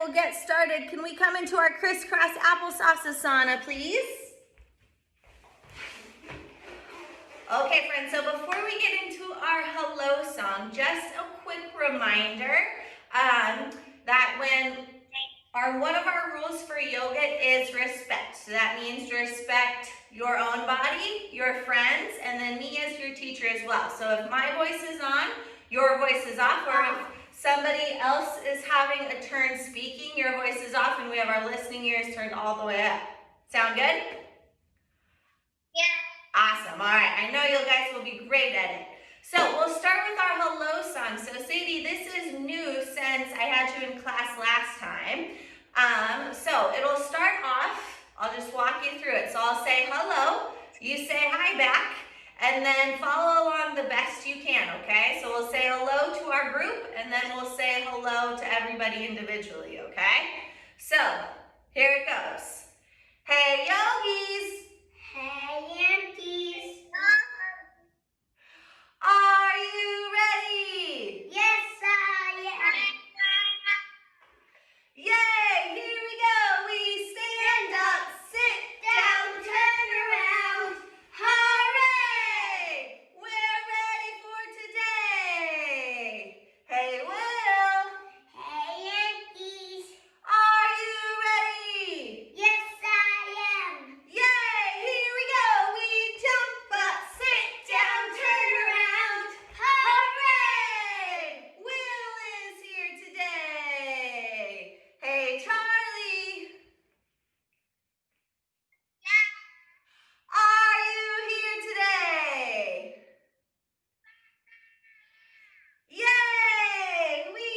We'll get started. Can we come into our crisscross applesauce asana, please? Okay, friends, so before we get into our hello song, just a quick reminder that one of our rules for yoga is respect. So that means respect your own body, your friends, and then me as your teacher as well. So if my voice is on, your voice is off, or if somebody else is having a turn speaking, your voice is off, and we have our listening ears turned all the way up. Sound good? Yeah. Awesome. All right. I know you guys will be great at it. So we'll start with our hello song. So Sadie, this is new since I had you in class last time. So it'll start off, I'll just walk you through it. So I'll say hello, you say hi back, and then follow along the best you can, okay? So we'll say hello to our group, and then we'll say hello to everybody individually, okay? So here it goes. Hey yogis! Hey, aunties. Are you ready? Yes, I am. Yay! Here we go. We stand up, sit down, turn around. Hooray! We're ready for today. Hey, Will. Hey, aunties. Are you ready? Yes, I am. Yay! Here we go. We jump up, sit down, turn around. Hooray! Will is here today. Hey, Charlie. Are you here today? Yay! We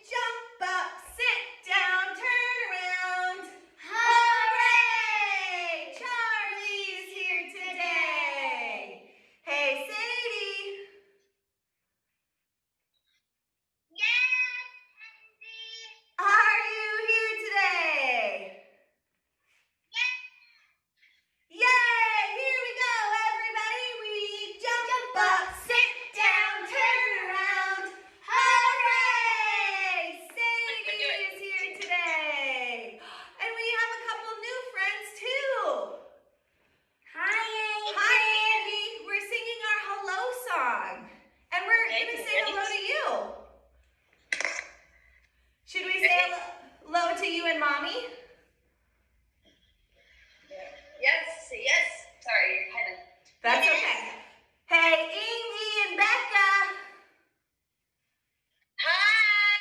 jump up, sit down, turn around. Hooray! Charlie's here today. Hey, Sadie. Yes, auntie. Are you here today? Yay! Here we go, everybody. We jump up, sit down, turn around. Hooray! Sadie is here today. And we have a couple new friends too. Hi, auntie. Hi, Andy. We're singing our hello song. And we're going to say hello to you. Should we say hello to you and Mommy? Yes. Sorry, you're kind of. That's okay. Hey, Ingy and Becca. Hi!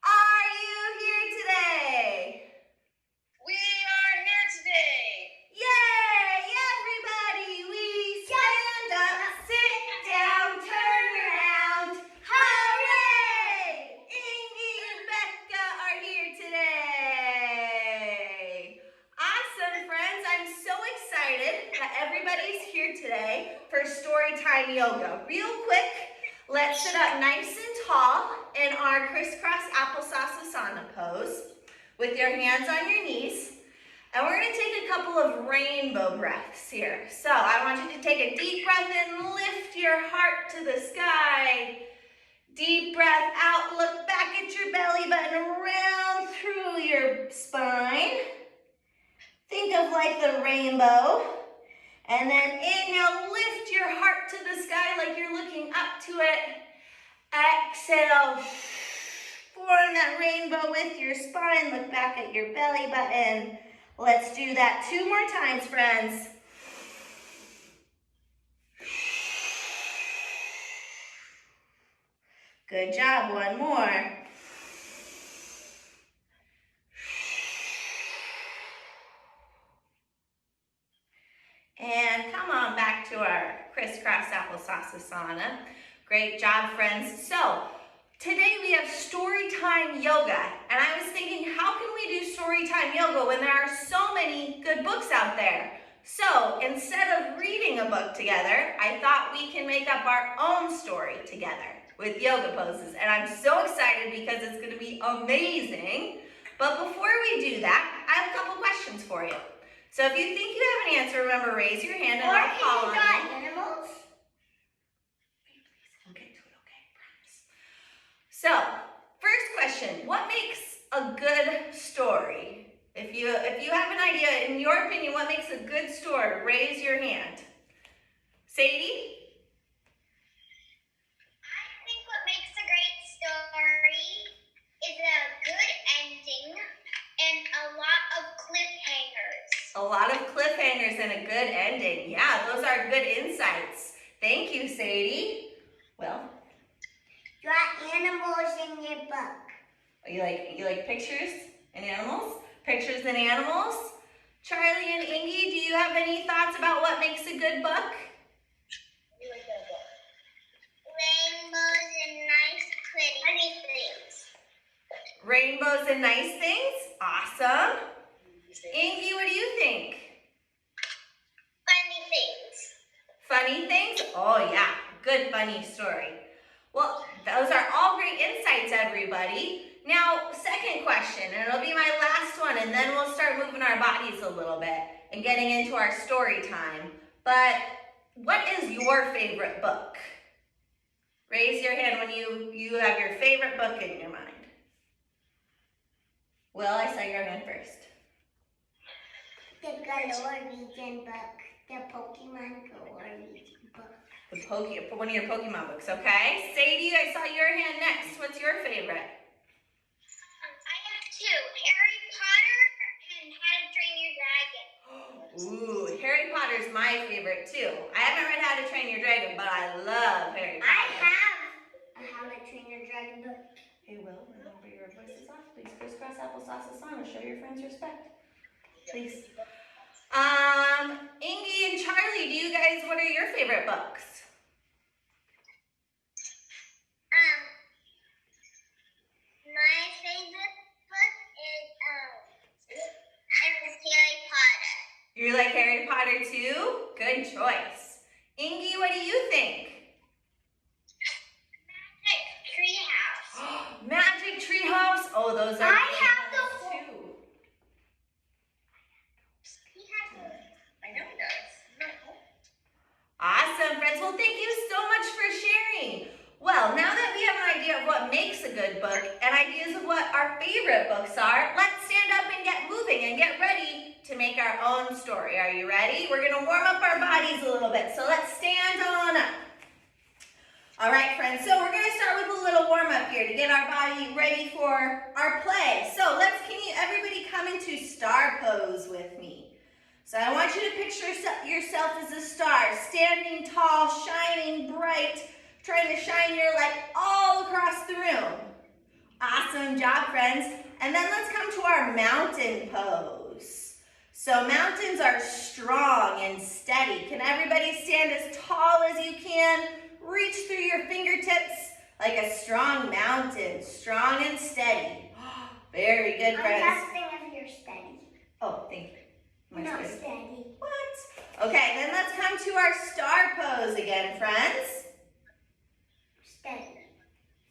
Are you here today? We are here today. Yay, everybody! We stand up, sit down, turn around. Hooray! Ingy and Becca are here today. Awesome, friends. I'm so excited that everybody's here today for Storytime Yoga. Real quick, let's sit up nice and tall in our crisscross applesauce asana pose with your hands on your knees. And we're going to take a couple of rainbow breaths here. So I want you to take a deep breath in, lift your heart to the sky. Deep breath out, look back at your belly button, around through your spine. Think of like the rainbow. And then inhale, lift your heart to the sky like you're looking up to it. Exhale, form that rainbow with your spine. Look back at your belly button. Let's do that 2 more times, friends. Good job, 1 more. And come on back to our crisscross applesauce asana. Great job, friends. So today we have Storytime Yoga. And I was thinking, how can we do Storytime Yoga when there are so many good books out there? So instead of reading a book together, I thought we can make up our own story together with yoga poses. And I'm so excited because it's going to be amazing. But before we do that, I have a couple questions for you. So if you think you have an answer, remember, raise your hand and I'll call on you. Animals. We'll get to it, okay? Promise. So, first question, what makes a good opinion, what makes a good story? Raise your hand. Sadie? I think what makes a great story is a good ending and a lot of cliffhangers. A lot of cliffhangers and a good ending. Yeah, those are good insights. Thank you, Sadie. Well, Draw animals in your book. you like pictures and animals? Pictures and animals? Charlie and Ingy, do you have any thoughts about what makes a good book? You like that book? Rainbows and nice pretty things. Rainbows and nice things? Awesome. Ingy, what do you think? Funny things. Funny things? Oh yeah, good funny story. Well, those are all great insights, everybody. Now, second question, and it'll be my last one, and then we'll start moving our bodies a little bit and getting into our story time. But what is your favorite book? Raise your hand when you have your favorite book in your mind. Will, I saw your hand first. The Galore Region book. The Pokemon Galore Region book. One of your Pokemon books, okay? Sadie, I saw your hand next. What's your favorite? I have two. Harry Potter and How to Train Your Dragon. Ooh, Harry Potter's my favorite too. I haven't read How to Train Your Dragon, but I love Harry Potter. I have a How to Train Your Dragon book. Hey, Will, remember your voice is off. Please crisscross applesauce is on. Show your friends respect. Please. Ingy and Charlie, what are your favorite books? My favorite book is Harry Potter. You like Harry Potter too? Good choice. Ingy, what do you think? Magic Treehouse. Magic Treehouse. Oh, those are I good have the ones, whole- too. He has a I know he does. Awesome, friends. Well, thank you so much for sharing. Well, now that we have an idea of what makes a good book and ideas of what our favorite books are, let's stand up and get moving and get ready to make our own story. Are you ready? We're going to warm up our bodies a little bit, so let's stand on up. All right, friends, so we're going to start with a little warm up here to get our body ready for our play. So everybody come into star pose with me. So I want you to picture yourself as a star, standing tall, shining bright, trying to shine your light all across the room. Awesome job, friends. And then let's come to our mountain pose. So mountains are strong and steady. Can everybody stand as tall as you can? Reach through your fingertips like a strong mountain, strong and steady. Very good, friends. I'm testing if you're steady. Oh, thank you. Am I Not steady? steady. What? Okay, then let's come to our star pose again, friends. Steady.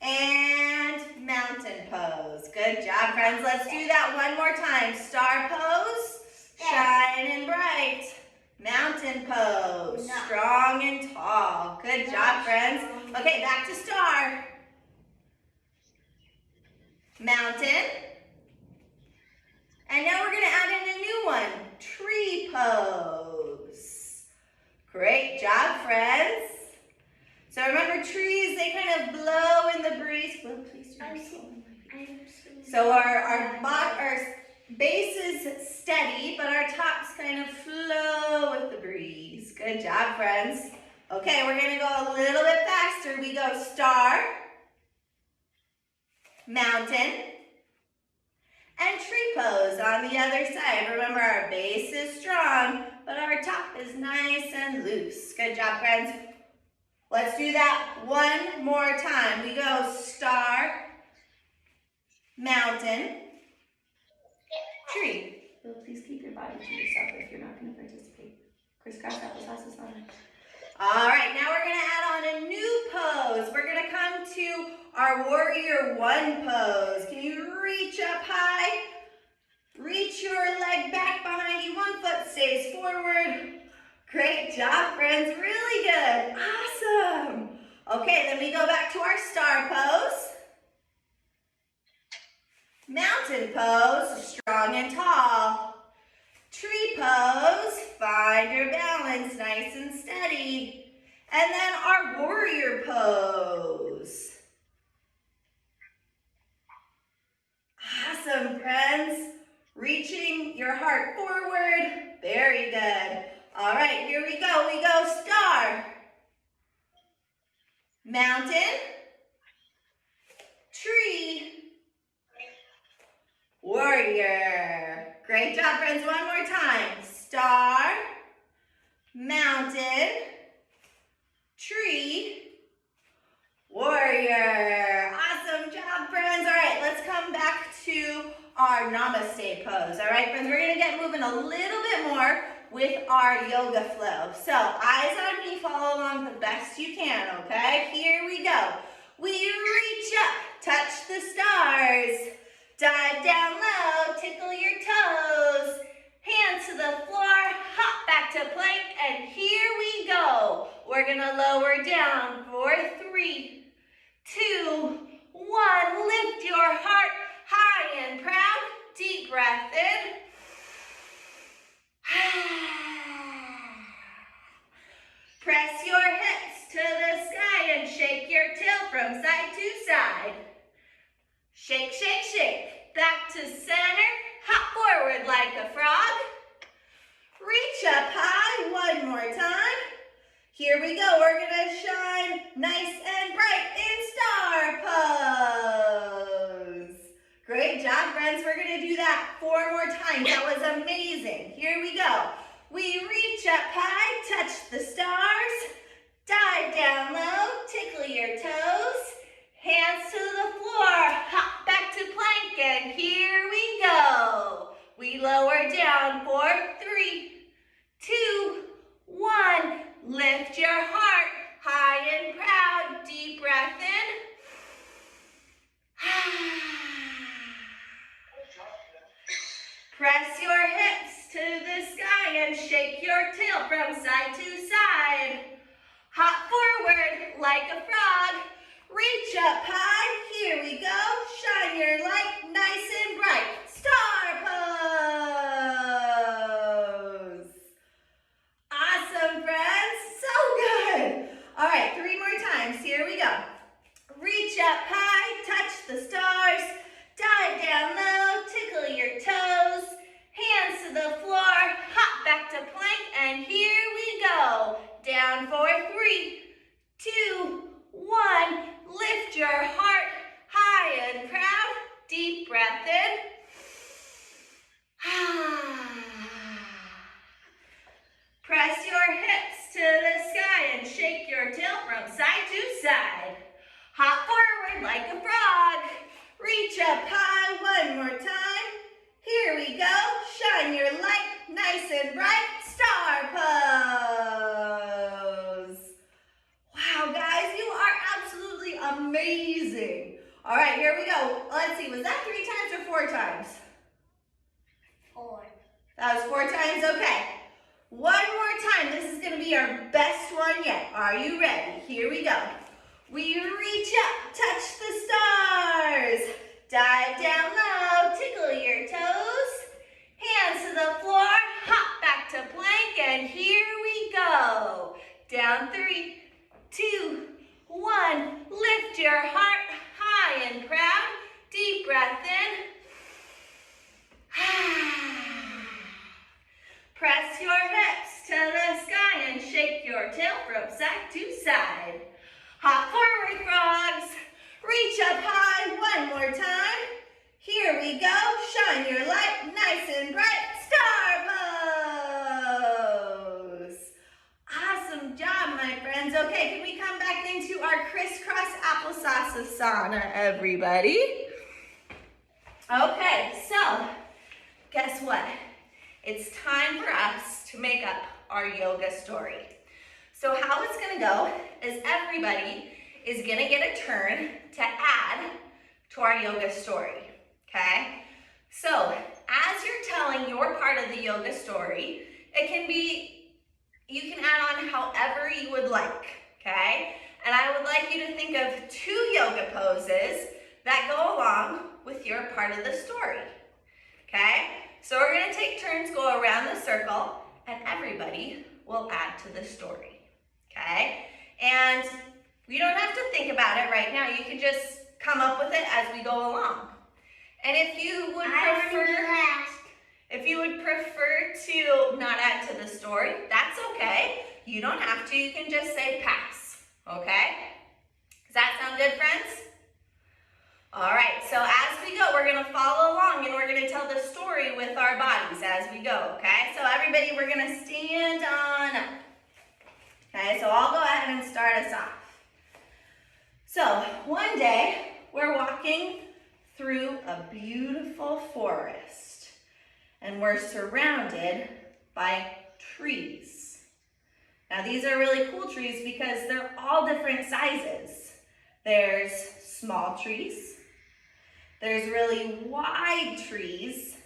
And mountain pose. Good job, friends. Let's do that one more time. Star pose, shine and bright. Mountain pose, No. strong and tall. Good job, friends. Okay, back to star. Mountain. And now we're going to add in a new one, tree pose. Great job, friends. So remember, trees, they kind of blow in the breeze. Will, please do this. So our base is steady, but our tops kind of flow with the breeze. Good job, friends. Okay, we're going to go a little bit faster. We go star, mountain, and tree pose on the other side. Remember, our base is strong, but our top is nice and loose. Good job, friends. Let's do that one more time. We go star, mountain, tree. Will, please keep your body to yourself if you're not going to participate. Crisscross applesauce is on. All right, now we're going to add on a new pose. We're going to come to our warrior one pose. Can you reach up high? Reach your leg back behind you. One foot stays forward. Great job, friends. Really good. Awesome. Okay, then we go back to our star pose. Mountain pose, strong and tall. Tree pose, find your balance nice and steady. And then our warrior pose. Awesome, friends. Reaching your heart forward. Very good. All right, here we go. We go star, mountain, tree, warrior. Great job, friends. One more time. Star, mountain, tree, warrior. Awesome job, friends. All right, let's come back to our namaste pose. All right, friends, we're going to get moving a little bit more with our yoga flow. So eyes on me, follow along the best you can, okay? Here we go. We reach up, touch the stars, dive down low, tickle your toes, hands to the floor, hop back to plank, and here we go. We're gonna lower down for 3, 2, 1. Lift your heart high and proud. Deep breath in. Press your hips to the sky and shake your tail from side to side. Shake, shake, shake. Back to center. Hop forward like a frog. Reach up high one more time. Here we go. We're going to shine nice and bright in star pose. Great job, friends. We're going to do that 4 more times. That was amazing. Here we go. We reach up high, touch the stars, dive down low, tickle your toes, hands to the floor, hop back to plank, and here we go. We lower down for 3, 2, 1. Lift your heart high and proud. Deep breath in. Press your hips to the sky and shake your tail from side to side. Hop forward like a frog. Reach up high. Here we go. Shine your light nice and bright. Star pose. Awesome, friends. So good. All right, 3 more times. Here we go. Reach up high. Touch the stars. Dive down low. Tickle your toes. Hands to the floor, hop back to plank, and here we go. Down for 3, 2, 1. Lift your heart high and proud. Deep breath in. Press your hips to the sky and shake your tail from side to side. Hop forward like a frog. Reach up high one more time. Here we go. Shine your light nice and bright. Star pose. Wow, guys, you are absolutely amazing. All right, here we go. Let's see, was that 3 times or 4 times? 4. That was 4 times, okay. One more time. This is going to be our best one yet. Are you ready? Here we go. We reach up, touch the stars. Dive down low, tickle your toes. Hands to the floor, hop back to plank, and here we go. Down 3, 2, 1. Lift your heart high and proud. Deep breath in. Press your hips to the sky and shake your tail from side to side. Hop forward, frogs. Reach up high one more time. Here we go. Shine your light nice and bright. Star pose. Awesome job, my friends. Okay, can we come back into our crisscross applesauce asana, everybody? Okay, so guess what? It's time for us to make up our yoga story. So how it's gonna go is everybody is gonna get a turn to add to our yoga story, okay? So as you're telling your part of the yoga story, it can be, you can add on however you would like, okay? And I would like you to think of 2 yoga poses that go along with your part of the story, okay? So we're gonna take turns, go around the circle, and everybody will add to the story, okay? And we don't have to think about it right now. You can just come up with it as we go along. And if you would prefer to not add to the story, that's okay. You don't have to, you can just say pass, okay? Does that sound good, friends? All right, so as we go, we're gonna follow along and we're gonna tell the story with our bodies as we go, okay? So everybody, we're gonna stand on up. Okay, so I'll go ahead and start us off. So one day, we're walking through a beautiful forest and we're surrounded by trees. Now these are really cool trees because they're all different sizes. There's small trees, there's really wide trees,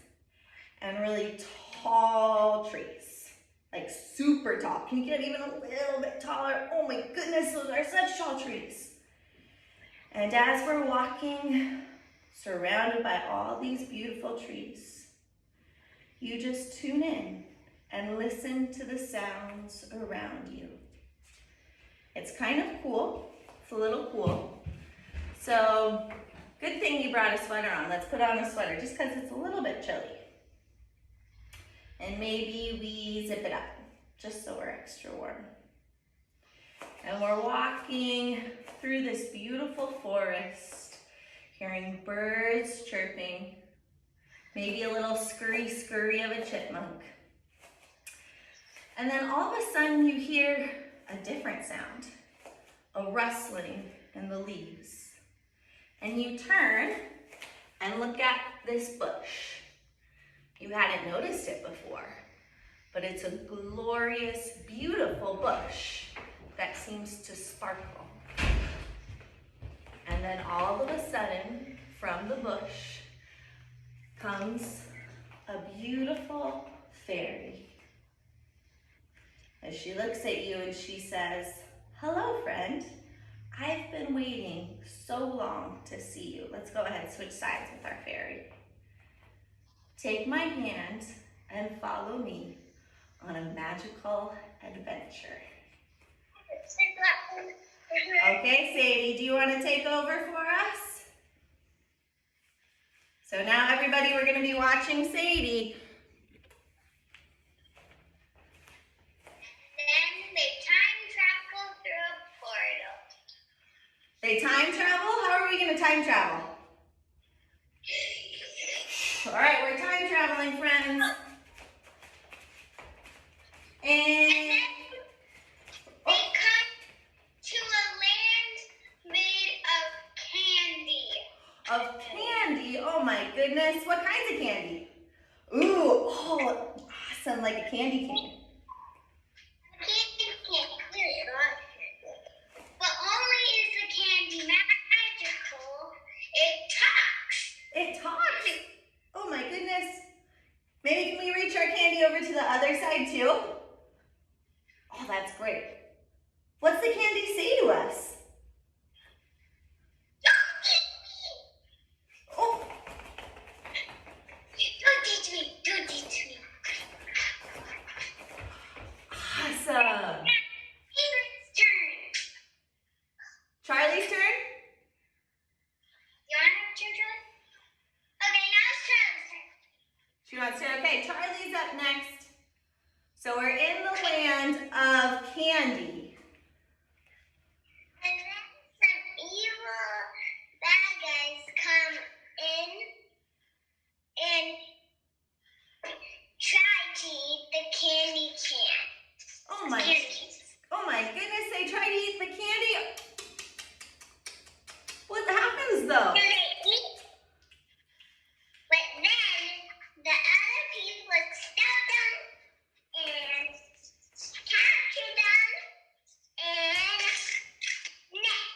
and really tall trees, like super tall. Can you get even a little bit taller? Oh my goodness, those are such tall trees. And as we're walking, surrounded by all these beautiful trees, you just tune in and listen to the sounds around you. It's kind of cool. It's a little cool. So, good thing you brought a sweater on. Let's put on a sweater just because it's a little bit chilly. And maybe we zip it up just so we're extra warm. And we're walking through this beautiful forest, hearing birds chirping, maybe a little scurry of a chipmunk. And then all of a sudden you hear a different sound, a rustling in the leaves. And you turn and look at this bush. You hadn't noticed it before, but it's a glorious, beautiful bush that seems to sparkle. And then all of a sudden, from the bush, comes a beautiful fairy. As she looks at you and she says, "Hello, friend. I've been waiting so long to see you." Let's go ahead and switch sides with our fairy. "Take my hand and follow me on a magical adventure." Okay, Sadie, do you want to take over for us? So now everybody, we're going to be watching Sadie. Then they time travel through a portal. They time travel? How are we going to time travel? All right, we're time traveling, friends. And they come to a land made of candy. of candy. Oh my goodness. What kinds of candy? Ooh, oh, awesome, like a candy cane. But only is the candy magical, it talks. It talks. Oh my goodness. Maybe can we reach our candy over to the other side too? Oh, that's great. What's the candy say to us? Oh. Don't teach me, don't teach me. Awesome. Penguin's turn. Charlie's turn? You want to turn, Charlie? Okay, now it's Charlie's turn. She wants to. Okay, Charlie's up next. So we're in the land of candy. And then some evil bad guys come in and try to eat the candy can. Oh my goodness, they try to eat the candy. What happens though? So they eat, but then the other people stop them and capture them and net.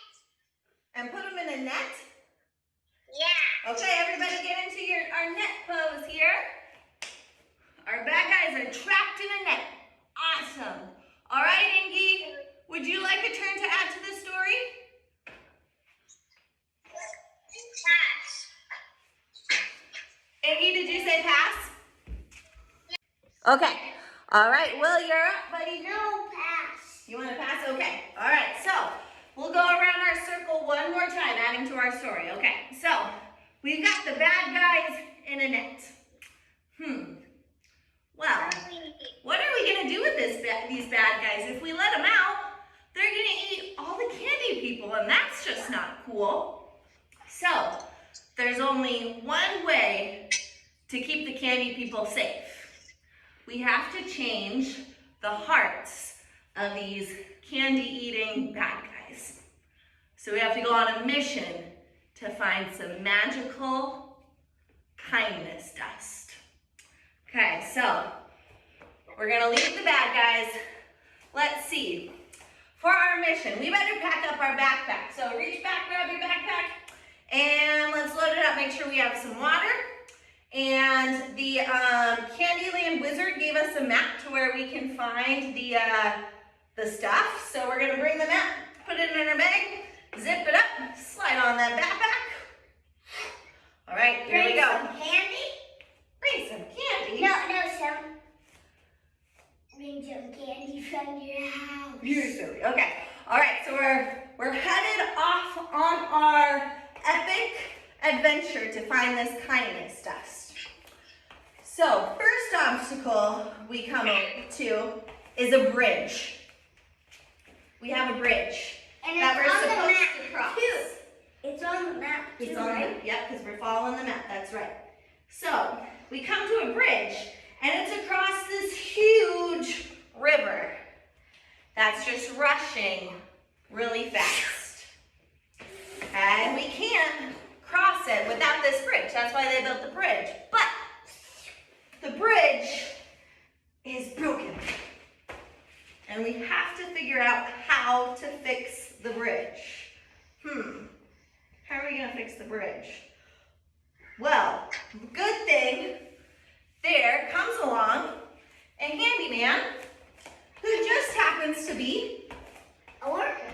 And put them in a net? Yeah. Okay, everybody get into our net pose here. Our bad guys are trapped in a net. Awesome. All right, Ingy, would you like a turn to add to the story? Pass. Ingy, did you say pass? Okay. All right, Will, you're up, buddy. No, pass. You want to pass? Okay. All right, so we'll go around our circle one more time, adding to our story. Okay, so we've got the bad guys in a net. Well, what are we going to do with these bad guys? If we let them out, they're going to eat all the candy people, and that's just not cool. So there's only one way to keep the candy people safe. We have to change the hearts of these candy-eating bad guys. So we have to go on a mission to find some magical kindness dust. Okay, so we're gonna leave the bad guys. Let's see. For our mission, we better pack up our backpack. So reach back, grab your backpack, and let's load it up. Make sure we have some water. And the Candyland Wizard gave us a map to where we can find the stuff. So we're gonna bring the map, put it in our bag, zip it up, slide on that backpack. All right, here we go. Some candy? Bring some candy. No, bring some candy from your house. You're silly. Okay. All right, so we're headed off on our epic adventure to find this kindness dust. So first obstacle we come to is a bridge. We have a bridge And that we're it's on the supposed map to cross. too. It's on the map too, It's on right? the, yep, because we're following the map, that's right. So we come to a bridge and it's across this huge river that's just rushing really fast. And we can't cross it without this bridge. That's why they built the bridge. But the bridge is broken. And we have to figure out how to fix the bridge. How are we gonna fix the bridge? Well, good thing there comes along a handyman who just happens to be A worker.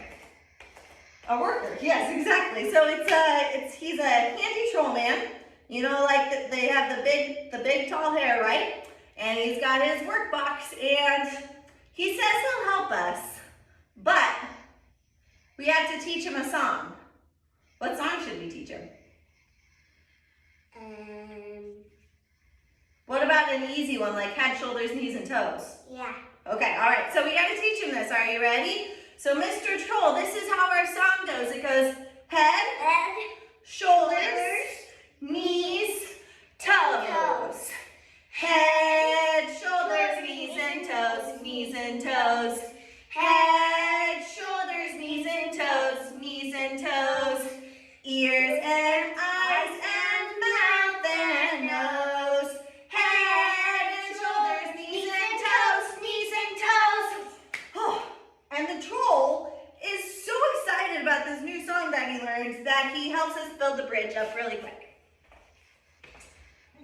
a worker. Yes, exactly. So he's a handy troll man. You know, like they have the big tall hair, right? And he's got his work box, and he says he'll help us, but we have to teach him a song. What song should we teach him? What about an easy one, like head, shoulders, knees, and toes? Yeah. Okay, all right, so we gotta teach him this. Are you ready? So Mr. Troll, this is how our song goes. It goes head, shoulders, knees, toes. Head, shoulders, knees, and toes, knees and toes. Head, shoulders, knees and toes, knees and toes. Ears and eyes and mouth and nose. Head and shoulders, knees and toes, knees and toes. Oh, and the troll is so excited about this new song that he learned that he helps us build the bridge up really quick.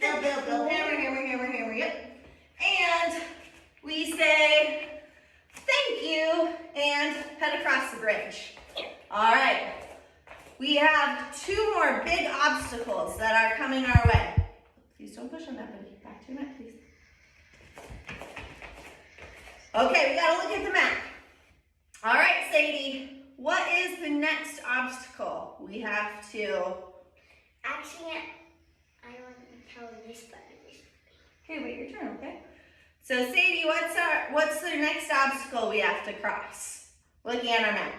Build, hammer, yep. And we say thank you and head across the bridge. All right. We have two more big obstacles that are coming our way. Please don't push on that, buddy. Back to your mat, please. Okay, we gotta look at the map. All right, Sadie, what is the next obstacle we have to? Actually, I want to tell this part. Okay, wait your turn, okay? So Sadie, what's the next obstacle we have to cross? Looking at our map.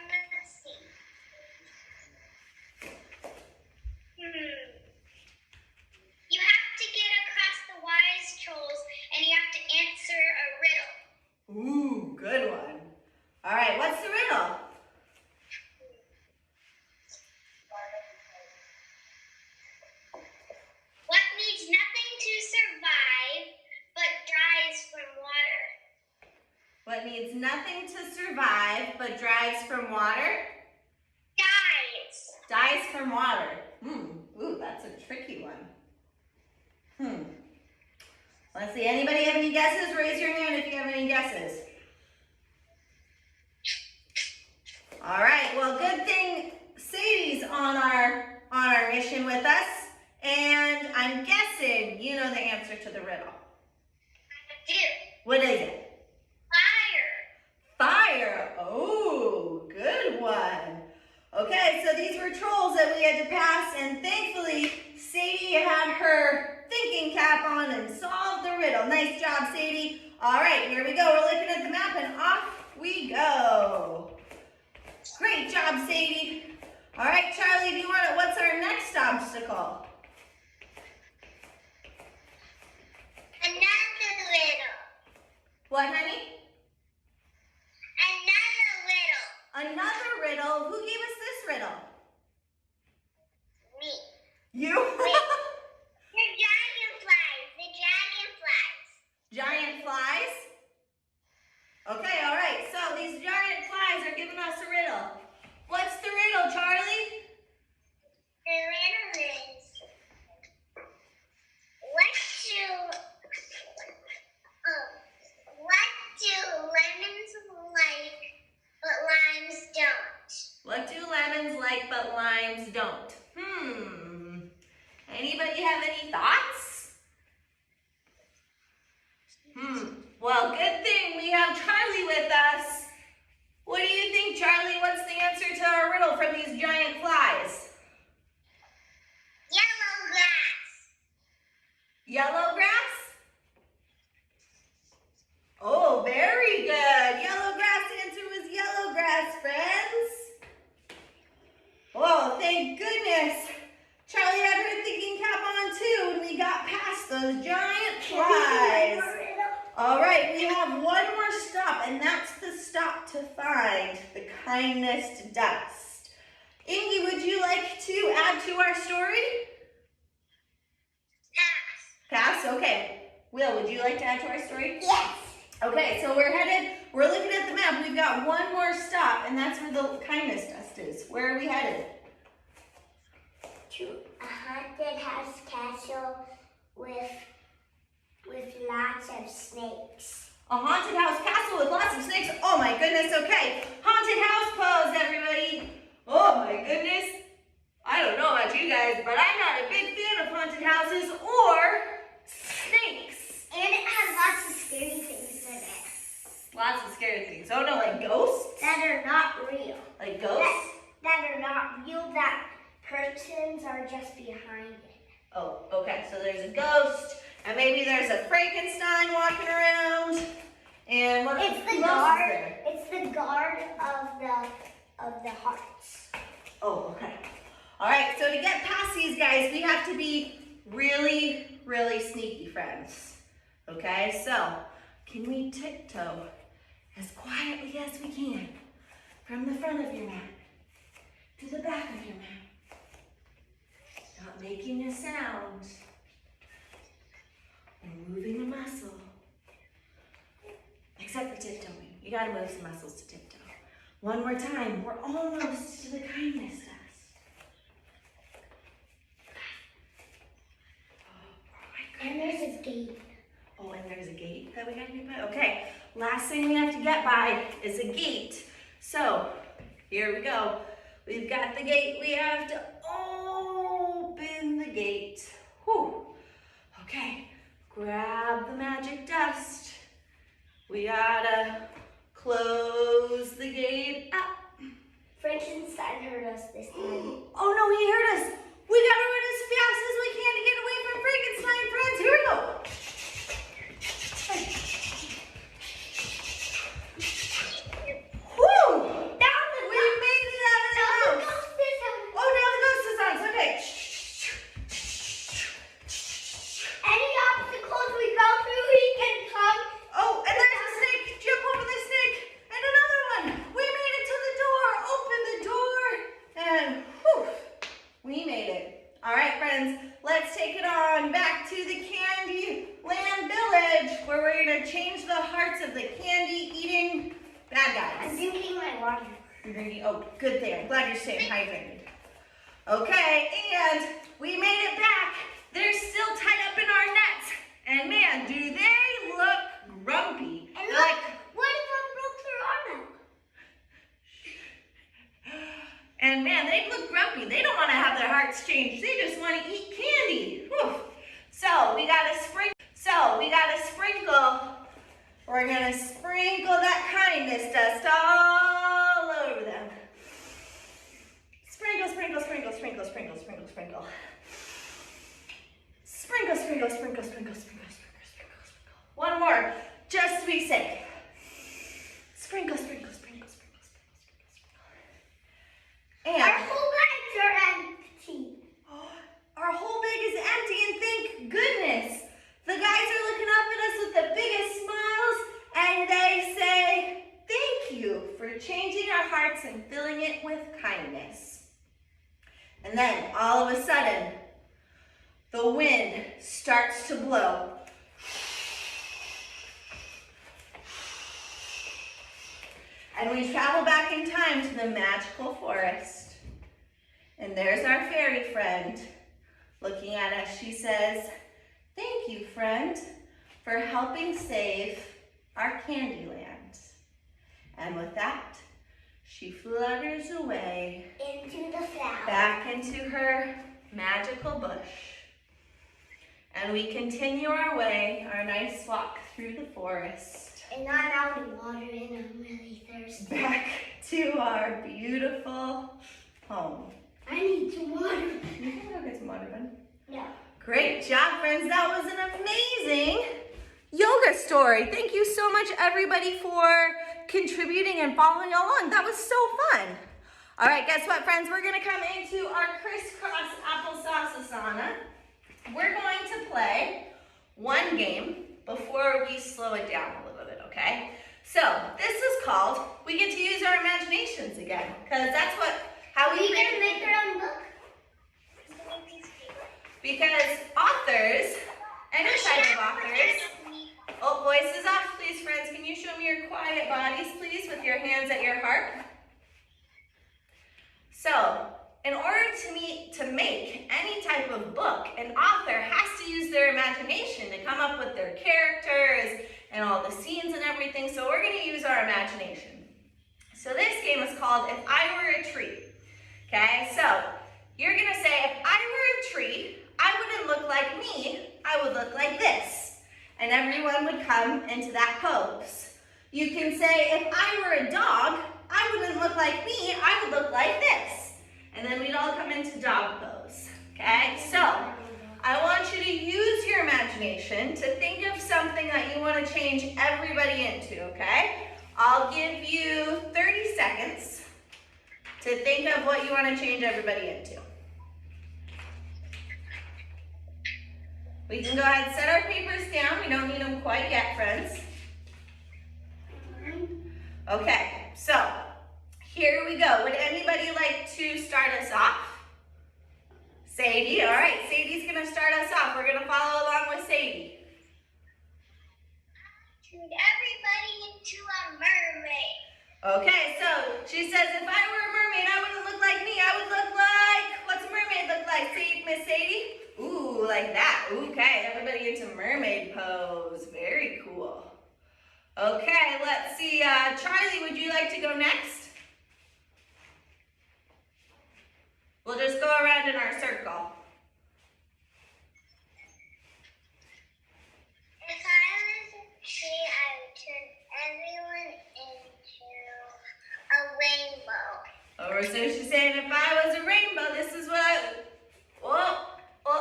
Let's see. You have to get across the wise trolls, and you have to answer a riddle. Ooh, good one. All right, what's the riddle? What needs nothing to survive, but dries from water? What needs nothing to survive but dries from water? Dies. Dies from water. Ooh, that's a tricky one. Let's see, anybody have any guesses? Raise your hand if you have any guesses. All right, well, good thing Sadie's on our mission with us, and I'm guessing you know the answer. were trolls that we had to pass, and thankfully, Sadie had her thinking cap on and solved the riddle. Nice job, Sadie. All right, here we go. We're looking at the map, and off we go. Great job, Sadie. All right, Charlie, what's our next obstacle? Another riddle. What, honey? Another riddle. Another riddle. Who gave us this riddle? Me. You? The dragonflies. The dragonflies. Giant flies? Okay, all right. So these giant flies are giving us a riddle. What's the riddle, Charlie? The riddle is, what do lemons like but limes don't? What do lemons like but limes don't? Anybody have any thoughts? Well, good thing we have Charlie with us. What do you think, Charlie? What's the answer to our riddle from these giant flies? Yellow grass. Yellow grass? Oh, very good. Yellow grass. The answer was yellow grass, friends. Oh, thank goodness. Charlie had her thinking cap on too, and we got past those giant flies. All right, we have one more stop, and that's the stop to find the kindest dust. Ingy, would you like to add to our story? Pass. Pass? Okay. Will, would you like to add to our story? Yes. Okay, so we're looking at the map. We've got one more stop, and that's where the kindness dust is. Where are we headed? To a haunted house castle with lots of snakes. A haunted house castle with lots of snakes. Oh my goodness, okay. Haunted house pose, everybody. Oh my goodness. I don't know about you guys, but I'm not a big fan of haunted houses or snakes. And it has lots of scary things in it. Lots of scary things. Oh no, like ghosts? That are not real. Like ghosts? That are not real, that persons are just behind it. Oh, okay, so there's a ghost, and maybe there's a Frankenstein walking around, and what It's who the else guard. is there? It's the guard of the hearts. Oh, okay. All right, so to get past these guys, we have to be really, really sneaky, friends. Okay, so can we tiptoe as quietly as we can from the front of your mat to the back of your mat? Not making a sound or moving a muscle, except for tiptoeing. You gotta move some muscles to tiptoe. One more time. We're almost to the kindness dust. And there's a gate. Oh, and there's a gate that we gotta get by. Okay, last thing we have to get by is a gate. So here we go. We've got the gate. We have to open the gate. Whew. Okay, grab the magic dust. We gotta close the gate up. Frankenstein heard us this time. Oh no, he heard us. We gotta run as fast as we can to get away from Frankenstein, friends. Here we go. Woo! We made it out of the house. Oh, now the ghost is on. So, okay. Any obstacles we go through, we can come. Oh, and there's a snake. Jump over the snake. And another one. We made it to the door. Open the door. And whew, we made it. All right, friends, let's take it on back to the Candy Land Village, where we're going to change the hearts of the candy-eating bad I'm guys. drinking my water. You're drinking, oh, good thing. I'm glad you're staying hydrated. Okay, and we made it back. They're still tied up in our nets. And man, do they look grumpy. And They're look, like, one of them broke their arm out. and man, they look grumpy. They don't want to have their hearts changed. They just want to eat candy. Whew. So we got to sprinkle. We're gonna sprinkle that kindness dust all over them. Sprinkle, sprinkle, sprinkle, sprinkle, sprinkle, sprinkle, sprinkle. Sprinkle, sprinkle, sprinkle, sprinkle, sprinkle, sprinkle, sprinkle, sprinkle. One more, just to be safe. Sprinkle, sprinkle, sprinkle, sprinkle, sprinkle, sprinkle. And Our whole bags are empty. our whole bag is empty, and thank goodness. The guys are looking up at us with the biggest smiles, and they say, thank you for changing our hearts and filling it with kindness. And then, all of a sudden, the wind starts to blow. And we travel back in time to the magical forest. And there's our fairy friend looking at us. She says, thank you, friend, for helping save our Candyland. And with that, she flutters away Into the flower. back into her magical bush. And we continue our way, our nice walk through the forest, And I'm out of water and I'm really thirsty. back to our beautiful home. I need some water. You can go get some water, bud. No. Great job, friends. That was an amazing yoga story. Thank you so much, everybody, for contributing and following along. That was so fun. All right, guess what, friends? We're going to come into our crisscross applesauce asana. We're going to play one game before we slow it down a little bit, okay? So this is called, we get to use our imaginations again, because that's how we We can make our own book. because authors, any type of authors, oh, voices off, please, friends. Can you show me your quiet bodies, please, with your hands at your heart? So, in order to make any type of book, an author has to use their imagination to come up with their characters and all the scenes and everything. So we're going to use our imagination. So this game is called If I Were a Tree. Okay, so you're going to say, if I were a tree, I wouldn't look like me, I would look like this. And everyone would come into that pose. You can say, if I were a dog, I wouldn't look like me, I would look like this. And then we'd all come into dog pose. Okay, so I want you to use your imagination to think of something that you want to change everybody into, okay? I'll give you 30 seconds to think of what you want to change everybody into. We can go ahead and set our papers down. We don't need them quite yet, friends. Okay, so here we go. Would anybody like to start us off? Sadie, all right, Sadie's gonna start us off. We're gonna follow along with Sadie. Turn everybody into a mermaid. Okay, so she says, if I were a mermaid, I wouldn't look like me. I would look like, what's a mermaid look like, Miss Sadie? Ooh, like that. Okay, everybody into mermaid pose. Very cool. Okay, let's see. Charlie, would you like to go next? We'll just go around in our circle. If I was a tree, I would turn everyone into a rainbow. Oh, so she's saying if I was a rainbow, this is what I, oh,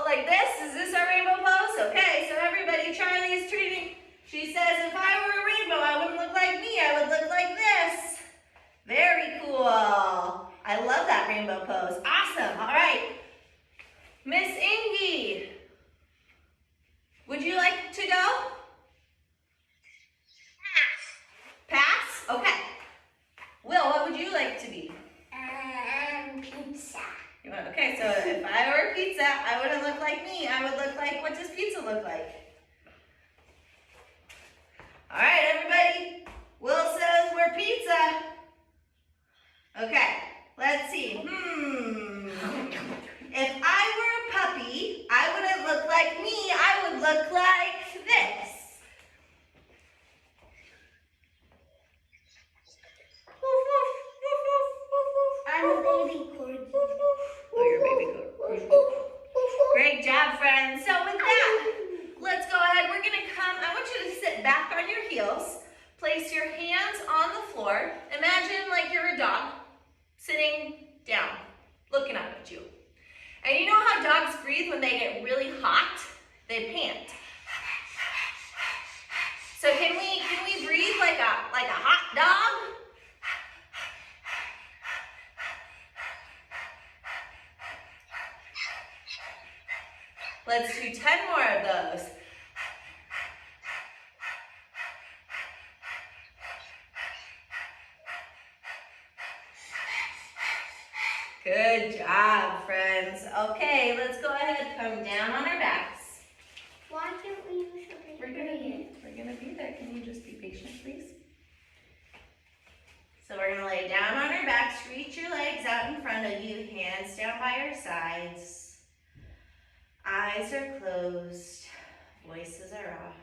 like this? Is this our rainbow pose? Okay, so everybody, Charlie is treating, she says if I were a rainbow, I wouldn't look like me, I would look like this. Very cool. I love that rainbow pose. Awesome. All right. Miss Ingy, would you like to go? Pass? Okay. Will, what would you like to be? Pizza. You want, okay, so if I were a pizza, I wouldn't look like me. I would look like, what does pizza look like? All right, everybody. Will says we're pizza. Okay, let's see. If I were a puppy, I wouldn't look like me. I would look like this. I'm a baby corgi. Oh, you're a baby goat. Great job, friends. So with that, let's go ahead. We're going to come. I want you to sit back on your heels. Place your hands on the floor. Imagine like you're a dog sitting down, looking up at you. And you know how dogs breathe when they get really hot? They pant. So can we breathe like a hot dog? Let's do 10 more of those. Good job, friends. Okay, let's go ahead, come down on our backs. Why can't we use the We're gonna be there. Can you just be patient, please? So we're gonna lay down on our backs, reach your legs out in front of you, hands down by your sides. Eyes are closed, voices are off.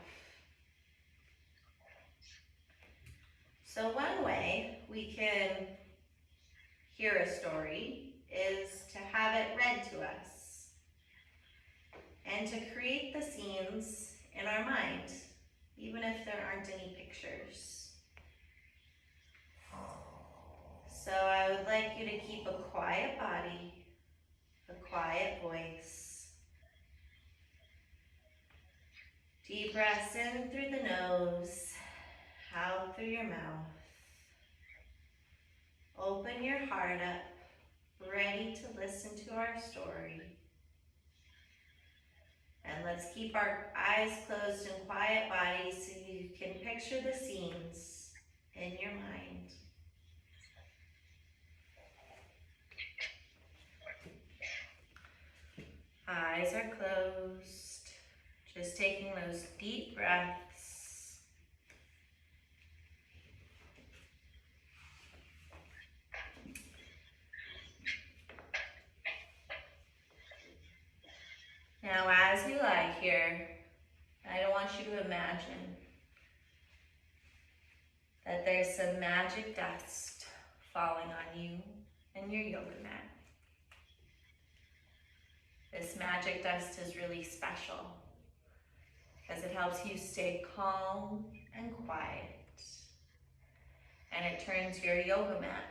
So one way we can hear a story is to have it read to us and to create the scenes in our mind, even if there aren't any pictures. So I would like you to keep a quiet body, a quiet voice. Deep breaths in through the nose, out through your mouth. Open your heart up, ready to listen to our story. And let's keep our eyes closed and quiet bodies so you can picture the scenes in your mind. Eyes are closed, just taking those deep breaths. Now, as you lie here, I want you to imagine that there's some magic dust falling on you and your yoga mat. This magic dust is really special because it helps you stay calm and quiet. And it turns your yoga mat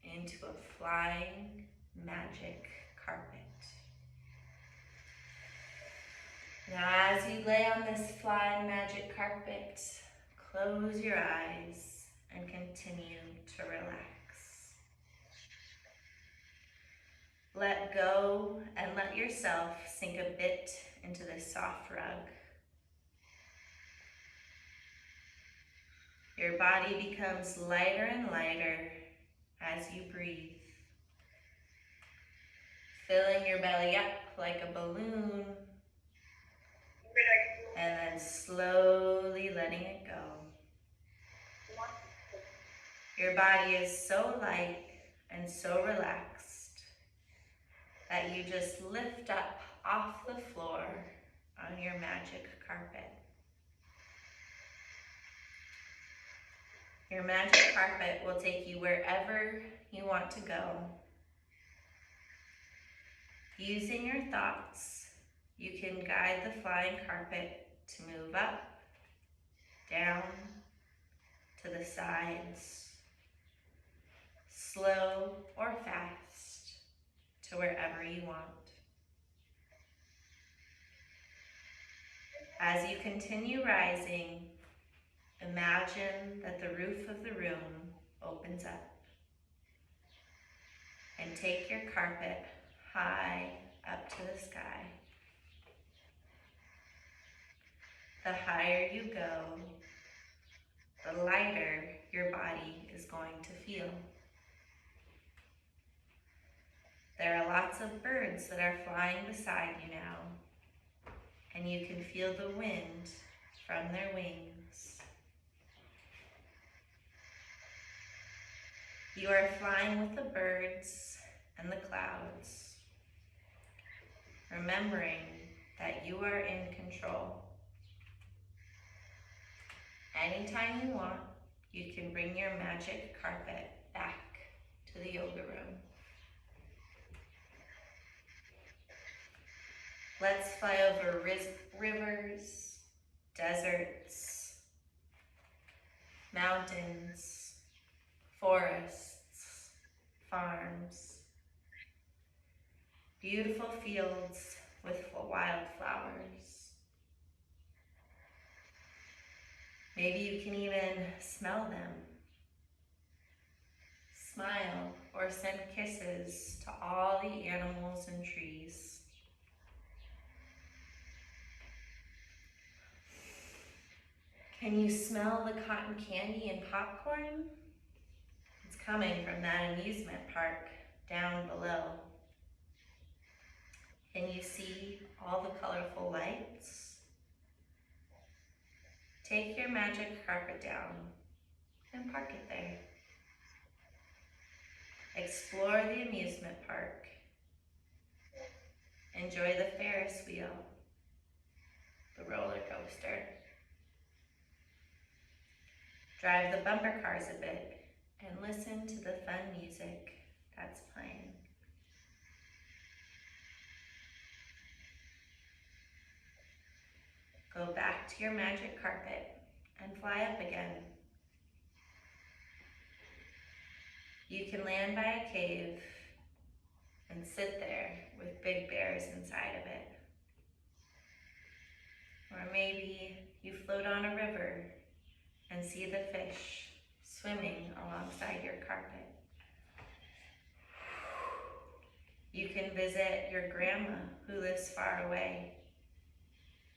into a flying magic carpet. Now, as you lay on this flying magic carpet, close your eyes and continue to relax. Let go and let yourself sink a bit into this soft rug. Your body becomes lighter and lighter as you breathe, filling your belly up like a balloon, and then slowly letting it go. Your body is so light and so relaxed that you just lift up off the floor on your magic carpet. Your magic carpet will take you wherever you want to go. Using your thoughts, you can guide the flying carpet to move up, down, to the sides, slow or fast, to wherever you want. As you continue rising, imagine that the roof of the room opens up and take your carpet high up to the sky. The higher you go, the lighter your body is going to feel. There are lots of birds that are flying beside you now, and you can feel the wind from their wings. You are flying with the birds and the clouds, remembering that you are in control. Anytime you want, you can bring your magic carpet back to the yoga room. Let's fly over rivers, deserts, mountains, forests, farms. Beautiful fields with wildflowers. Maybe you can even smell them. Smile or send kisses to all the animals and trees. Can you smell the cotton candy and popcorn? It's coming from that amusement park down below. Can you see all the colorful lights? Take your magic carpet down and park it there. Explore the amusement park. Enjoy the Ferris wheel, the roller coaster. Drive the bumper cars a bit and listen to the fun music that's playing. Go back to your magic carpet and fly up again. You can land by a cave and sit there with big bears inside of it. Or maybe you float on a river and see the fish swimming alongside your carpet. You can visit your grandma who lives far away,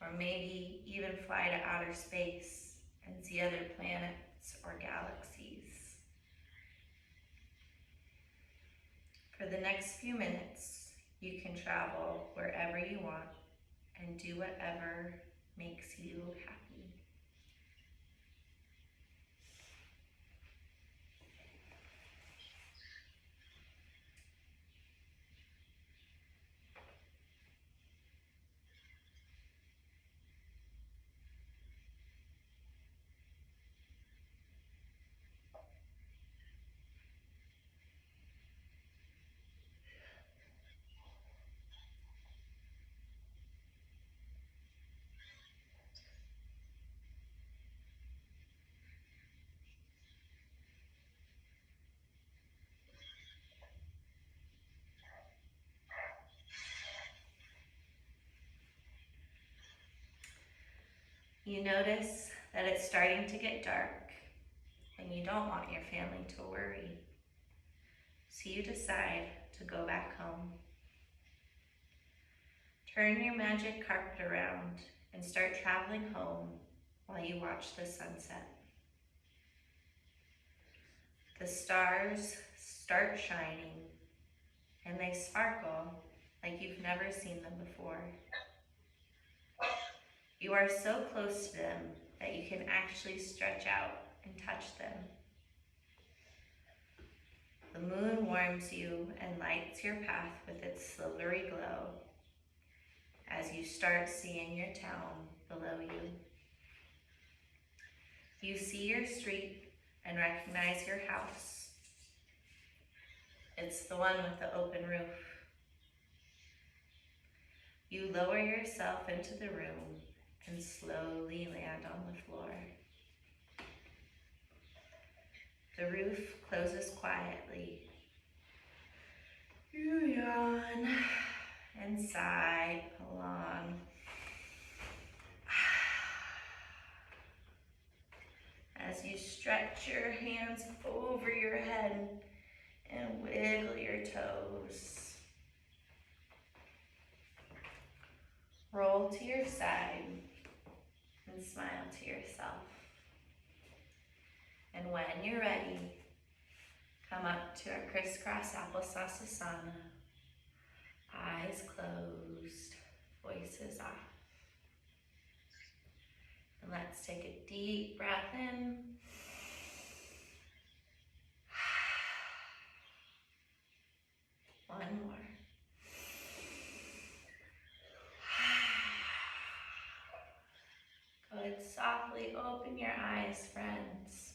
or maybe even fly to outer space and see other planets or galaxies. For the next few minutes, you can travel wherever you want and do whatever makes you happy. You notice that it's starting to get dark and you don't want your family to worry. So you decide to go back home. Turn your magic carpet around and start traveling home while you watch the sunset. The stars start shining and they sparkle like you've never seen them before. You are so close to them that you can actually stretch out and touch them. The moon warms you and lights your path with its silvery glow as you start seeing your town below you. You see your street and recognize your house. It's the one with the open roof. You lower yourself into the room and slowly land on the floor. The roof closes quietly. You yawn and sigh along. As you stretch your hands over your head and wiggle your toes. Roll to your side and smile to yourself. And when you're ready, come up to a crisscross applesauce asana. Eyes closed, voices off. And let's take a deep breath in. One more. Good, softly open your eyes, friends.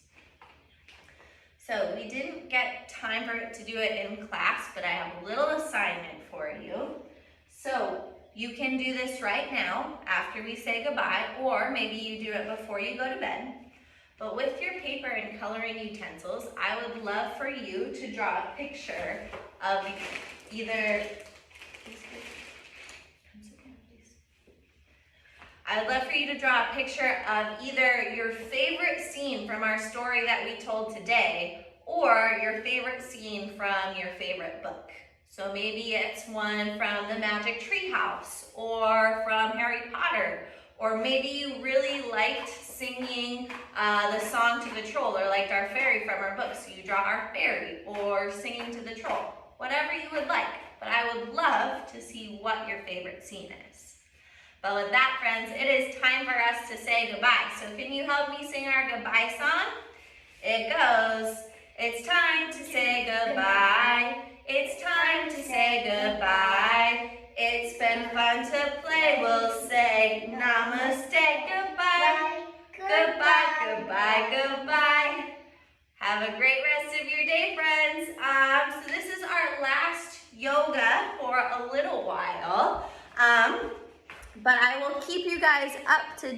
So we didn't get time to do it in class, but I have a little assignment for you. So you can do this right now after we say goodbye, or maybe you do it before you go to bed. But with your paper and coloring utensils, I would love for you to draw a picture of either I would love for you to draw a picture of either your favorite scene from our story that we told today or your favorite scene from your favorite book. So maybe it's one from the Magic Tree House or from Harry Potter, or maybe you really liked singing the song to the troll, or liked our fairy from our book, so you draw our fairy, or singing to the troll, whatever you would like. But I would love to see what your favorite scene is. But with that, friends, it is time for us to say goodbye. So can you help me sing our goodbye song? It goes, it's time to say goodbye. It's time to say goodbye. It's been fun to play. We'll say namaste, goodbye. Goodbye, goodbye, goodbye. Have a great rest of your day, friends. So this is our last yoga for a little while. But I will keep you guys up to